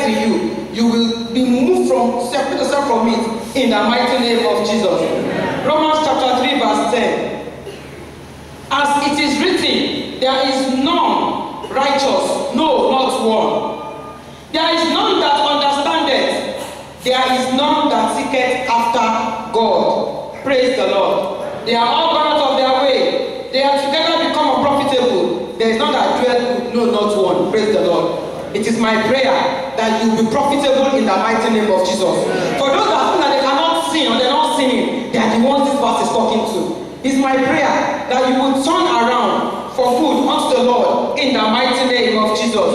to you, you will be moved from, separate yourself from it in the mighty name of Jesus. Romans chapter 3 verse 10. As it is written, there is none righteous, no, not one. There is none that understandeth, there is none that seeketh after God. Praise the Lord. They are all gone out of their way. They are together become unprofitable. There is none that doeth good, no, not one. Praise the Lord. It is my prayer that you will be profitable in the mighty name of Jesus. For those that think that they cannot sin or they're not sinning, they are the ones this verse is talking to. It's my prayer that you will turn around for good unto the Lord in the mighty name of Jesus.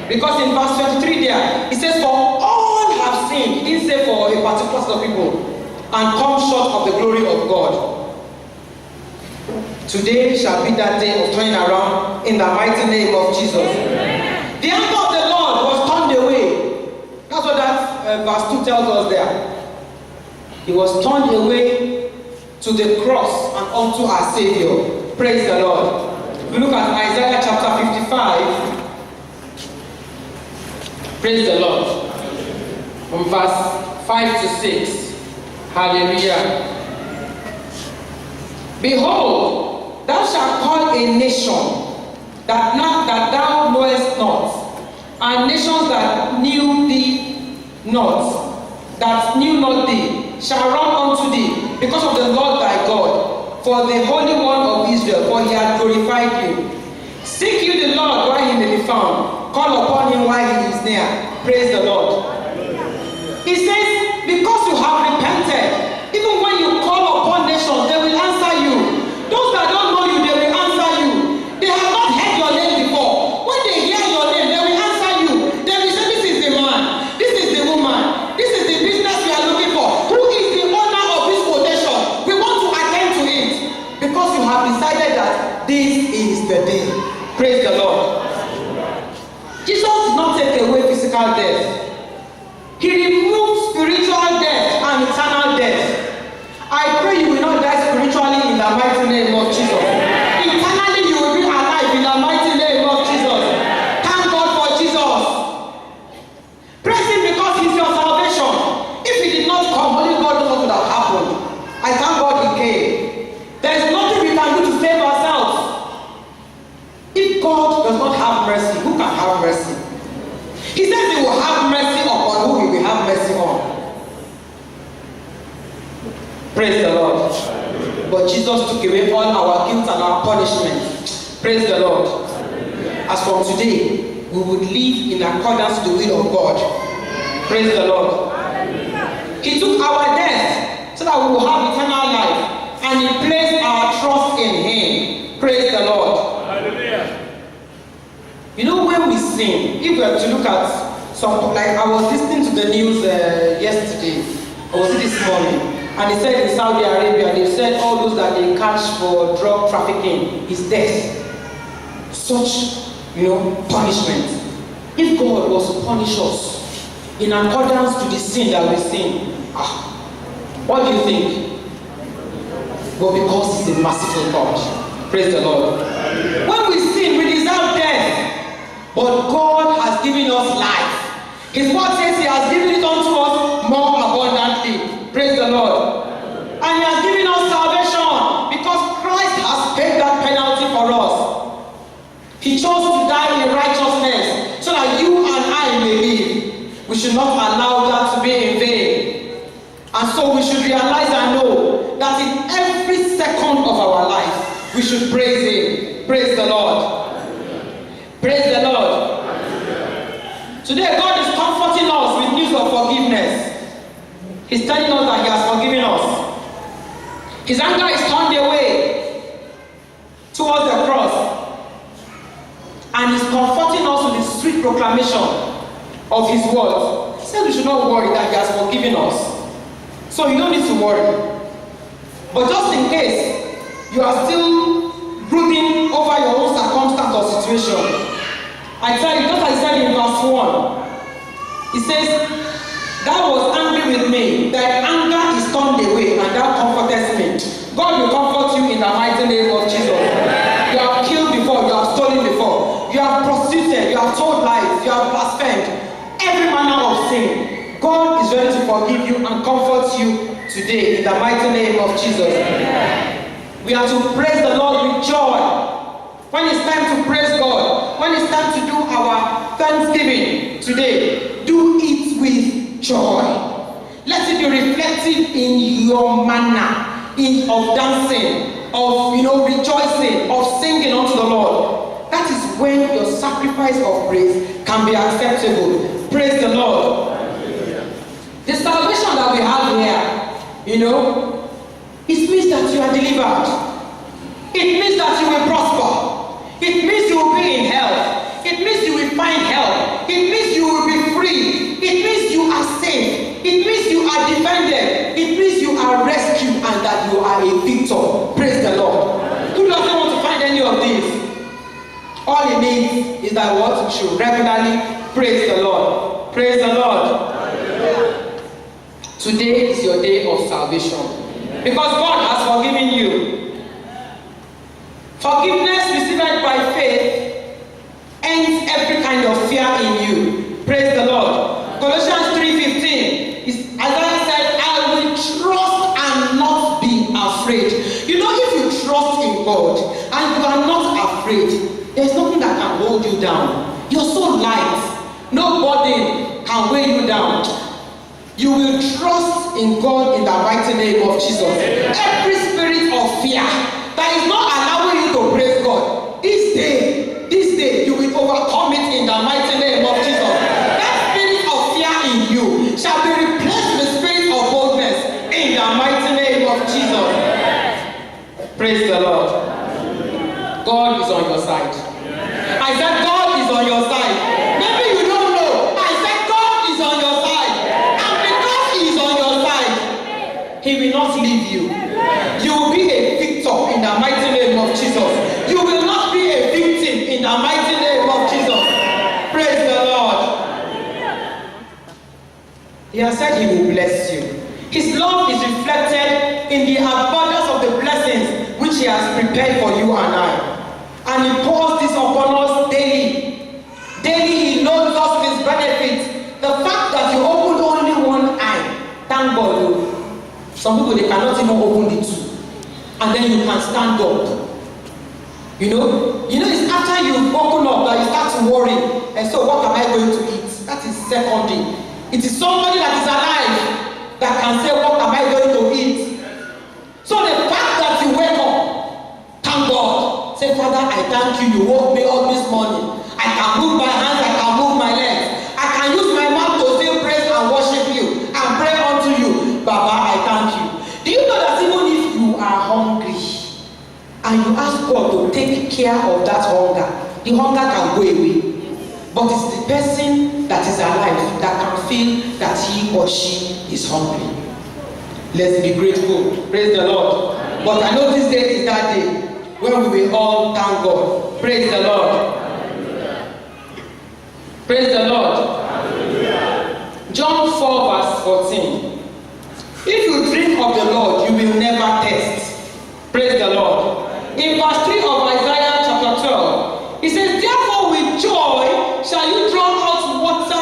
Because in verse 23 there, it says, for all have sinned. It didn't say for a particular set of people, and come short of the glory of God. Today shall be that day of turning around in the mighty name of Jesus. The anger of the Lord was turned away. That's what that verse 2 tells us there. He was turned away to the cross and unto our Savior. Praise the Lord. If we look at Isaiah chapter 55, praise the Lord. From verse 5 to 6. Hallelujah. Behold, thou shalt call a nation that thou knowest not, and nations that knew thee not, that knew not thee, shall run unto thee, because of the Lord thy God, for the Holy One of Israel, for he hath glorified you. Seek you the Lord while he may be found, call upon him while he is near. Praise the Lord. He says, because you have repented, even when you call upon nations, they will answer you. Those that don't know you, they will answer you. They have not heard your name before. When they hear your name, they will answer you. They will say, this is the man, this is the woman, this is the business we are looking for. Who is the owner of this quotation? We want to attend to it. Because you have decided that this is the day. Praise the Lord. Jesus did not take away physical death. He removed spiritual death and eternal death. I pray you will not die spiritually in the mighty name of Jesus. Eternally you will be alive in the mighty name of Jesus. Thank God for Jesus. Praise him because he's your salvation. If he did not come, only God knows what would have happened. I thank God he came. There is nothing we can do to save ourselves. If God does not have mercy, who can have mercy? He says he will have mercy upon who he will have mercy on. Praise the Lord. But Jesus took away all our guilt and our punishment. Praise the Lord. As from today, we would live in accordance to the will of God. Praise the Lord. He took our death so that we will have eternal life. And he placed our trust in him. Praise the Lord. You know, when we sin, if we were to look at some, like I was listening to the news yesterday, or was it this morning, and they said in Saudi Arabia, they said all those that they catch for drug trafficking is death. Such, punishment. If God was to punish us in accordance to the sin that we sin, what do you think? Well, because he's a merciful God. Praise the Lord. When we sin, we deserve death. But God has given us life. His word says he has given it unto us more abundantly. Praise the Lord. And he has given us salvation because Christ has paid that penalty for us. He chose to die in righteousness so that you and I may live. We should not allow that to be in vain. And so we should realize and know that in every second of our life, we should praise him. Praise the Lord. Praise the Lord. Today God is comforting us with news of forgiveness. He's telling us that he has forgiven us. His anger is turned away towards the cross. And he's comforting us with the sweet proclamation of his word. He said we should not worry that he has forgiven us. So you don't need to worry. But just in case you are still brooding over your own circumstance or situation, I tell you, just as he said in verse 1, he says, thou was angry with me, thy anger is turned away, and thou comfortest me. God will comfort you in the mighty name of Jesus. You have killed before, you have stolen before, you have prostituted, you have told lies, you have blasphemed. Every manner forgive you and comfort you today in the mighty name of Jesus. We are to praise the Lord with joy. When it's time to praise God, when it's time to do our thanksgiving today, do it with joy. Let it be reflected in your manner of dancing, of rejoicing, of singing unto the Lord. That is when your sacrifice of praise can be acceptable. Praise the Lord. The salvation that we have here, it means that you are delivered. It means that you will prosper. It means you will be in health. It means you will find help. It means you will be free. It means you are safe. It means you are defended. It means you are rescued and that you are a victor. Praise the Lord. Who doesn't want to find any of these? All he needs is that what? You should regularly praise the Lord. Praise the Lord. Today is your day of salvation. Because God has forgiven you. Forgiveness received by faith ends every kind of fear in you. Praise the Lord. Colossians 3:15. Isaiah said, I will trust and not be afraid. If you trust in God and you are not afraid, there's nothing that can hold you down. You're so light. No burden can weigh you down. You will trust in God in the mighty name of Jesus. Every spirit of fear that is not allowing you to praise God, this day, you will overcome it in the mighty name of Jesus. That spirit of fear in you shall be replaced with the spirit of boldness in the mighty name of Jesus. Praise the Lord. God is on your side. I said God is on your side. Maybe you don't know. I said God is on your side. And because He is on your side, He will not leave you. You will be a victor in the mighty name of Jesus. You will not be a victim in the mighty name of Jesus. Praise the Lord. He has said He will bless you. His love is reflected in the abundance of the blessings which He has prepared for you and I. And He pours this upon us daily. Daily He loads us with His benefits. The fact that you open only one eye, thank God. Some people, they cannot even open the two. And then you can stand up. It's after you open up that you start to worry. And so what am I going to eat? That is secondary. It is somebody that is alive that can say, what am I going to eat? So the fact that you wake up, thank God. Say, Father, I thank you. You woke me up this morning. I can move my hands, I can move my legs. I can use my mouth to still praise and worship you and pray unto you. Baba, I thank you. Do you know that even if you are hungry and you ask God to take care of that hunger, the hunger can go away. But it's the person that is alive that can feel that he or she is hungry. Let's be grateful. Praise the Lord. But I know this day is that day when we will all thank God. Praise the Lord. Praise the Lord. John 4 verse 14. If you drink of the Lord, you will never thirst. Praise the Lord. In verse 3 of Isaiah chapter 12, it says, therefore with joy shall you draw water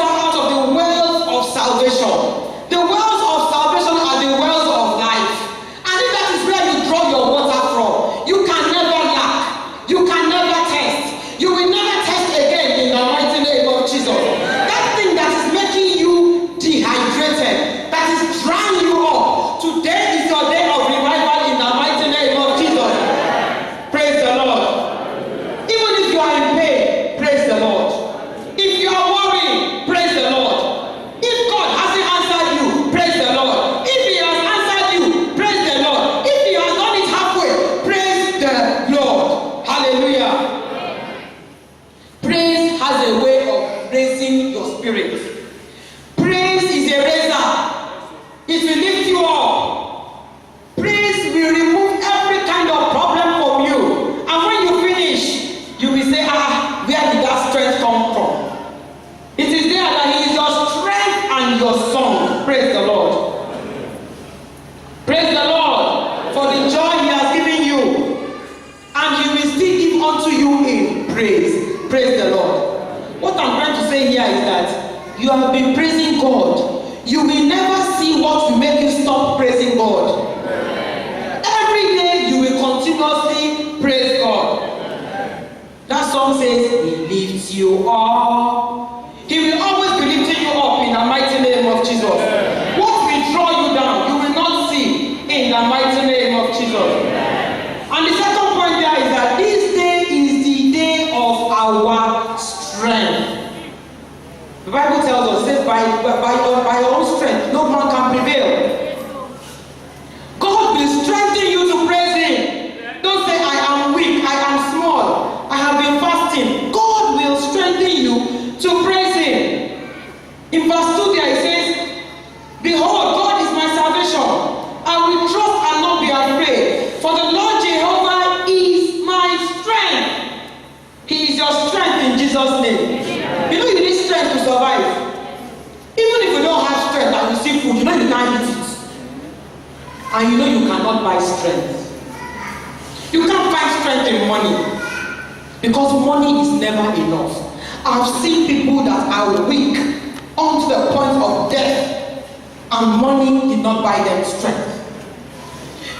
out of the wells of salvation. The wells of salvation are the wells of life. And if that is where you draw your water from, you can never lack. You can never test. You will never test again in the mighty name of Jesus. That thing that is making you dehydrated, that is drying you up, today is your day of revival in the mighty name of Jesus. Praise the Lord. Even if you are in pain, praise the Lord. If you are worried, praise the Lord. If God hasn't answered you, praise the Lord. If He has answered you, praise the Lord. If He has done it halfway, praise the Lord. Hallelujah. Praise has a way of raising your spirit. Praise is a raiser. It will lift you up. Praise will remove every kind of problem from you. And when you finish, you will say, where did that strength come from? It is there that He is your strength and your song. Praise the Lord. Praise the Lord for the joy He has given you. And He will still give unto you in praise. Praise the Lord. What I'm trying to say here is that you have been praising God, you will never see what will make you stop praising God. Every day you will continuously praise God. That song says, He lifts you up. He will always be lifting you up in the mighty name of Jesus. What will draw you down, you will not see in the mighty name of Jesus. And the second point there is that this day is the day of our strength. The Bible tells us, says, by your own strength, no man can prevail. God will strengthen you to praise Him. Don't say, I am weak, I am small, I have been fasting. God will strengthen you to praise Him. In verse 2 there it says, Behold, God is my salvation. I will trust and not be afraid. For the Lord Jehovah is my strength. He is your strength in Jesus' name. You know you need strength to survive. Even if you don't have strength and you see food, you know you can't eat it. And you know you cannot buy strength. You can't find strength in money. Because money is never enough. I've seen people that are weak unto the point of death, and money did not buy them strength.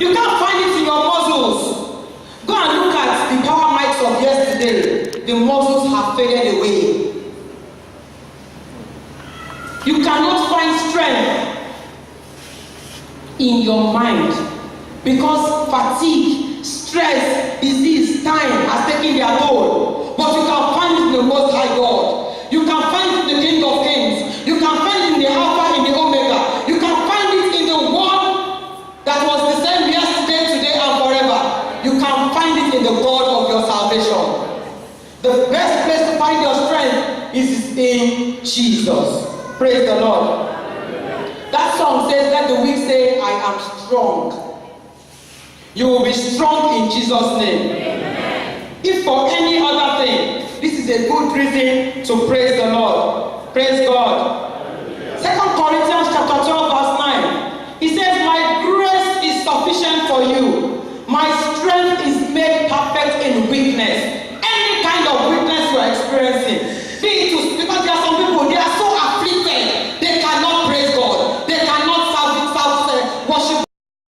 You can't find it in your muscles. Go and look at the power mics of yesterday. The muscles have faded away. You cannot find strength in your mind because fatigue, stress, disease, time has taken their toll. But you can find it in the Most High God. You can find it in the King of Kings. You can find it in the Alpha and the Omega. You can find it in the one that was the same yesterday, today, and forever. You can find it in the God of your salvation. The best place to find your strength is in Jesus. Praise the Lord. That song says, let the weak say, I am strong. You will be strong in Jesus' name. Amen. If for any other thing, this is a good reason to praise the Lord. Praise God.